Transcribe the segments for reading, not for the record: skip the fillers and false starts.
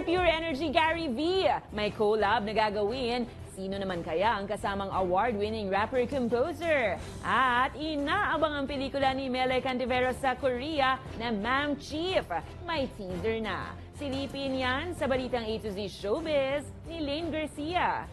Pure Energy Gary V. May collab na gagawin. Sino naman kaya ang kasamang award-winning rapper-composer? At inaabang ang pelikula ni Melay Cantiveros sa Korea na Ma'am Chief. May teaser na. Silipin yan sa balitang A to Z Showbiz ni Lane Garcia.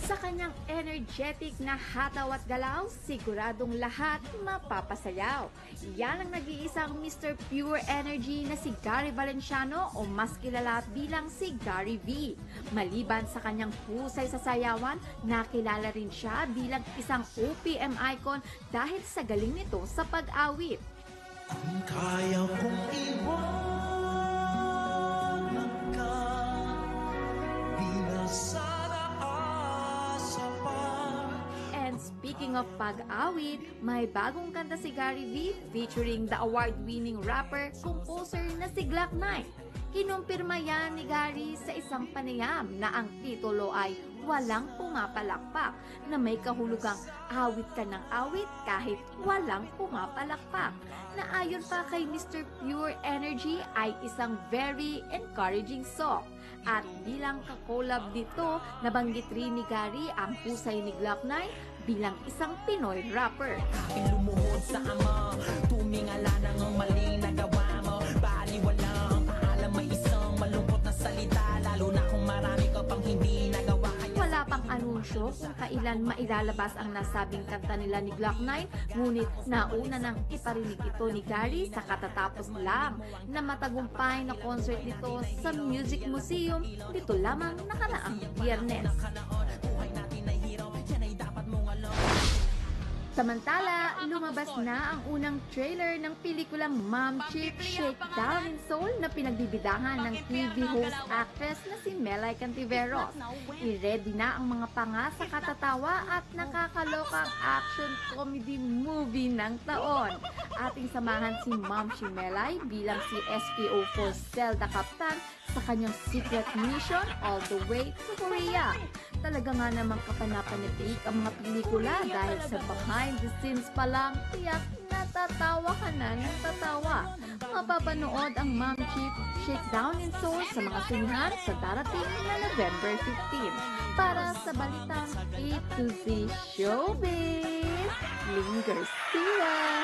Sa kanyang energetic na hataw at galaw, siguradong lahat mapapasayaw. Yan ang nag-iisang Mr. Pure Energy na si Gary Valenciano o mas kilala bilang si Gary V. Maliban sa kanyang husay sa sayawan, nakilala rin siya bilang isang OPM icon dahil sa galing nito sa pag-awit. Kung kaya kong iwanan ka, di na sana asa pa. And speaking of pag-awit, may bagong kanta si Gary V featuring the award-winning rapper, composer na si Glock 9. Kinumpirma yan ni Gary sa isang panayam na ang titulo ay Walang Pumapalakpak, na may kahulugang awit ka ng awit kahit walang pumapalakpak, na ayon pa kay Mr. Pure Energy ay isang very encouraging song. At bilang kakolab dito, nabanggit rin ni Gary ang husay ni Glock 9 bilang isang Pinoy rapper. Lumuhod sa ama, tumingala ng mali na gawa mo. Baliwala ang paalam, may isang malungkot na salita, lalo na kung marami ka pang hindi nagawa. Wala pang anunsyo kung kailan mailalabas ang nasabing kanta nila ni Glock 9, ngunit nauna nang iparinig ito ni Gary sa katatapos lang na matagumpay na concert nito sa Music Museum dito lamang nakaraang Biyernes. Samantala, lumabas na ang unang trailer ng pelikulang Ma'am Chief, Shakedown in Seoul na pinagbibidahan ng TV host actress na si Melay Cantiveros. I-ready na ang mga panga sa katatawa at nakakalokang action comedy movie ng taon. Ating samahan si Ma'am Chi Melay bilang si SPO4 Zelda Captain sa kanyang secret mission all the way to Korea. Talaga nga namang kapanapanipik ang mga pelikula dahil sa behind the scenes pa lang, tiyak natatawa ka na ng tatawa. Mapapanood ang Ma'am Chief Shakedown in Seoul sa mga sinihan sa darating na November 15. Para sa balitang A to Z Showbiz, Lane Garcia.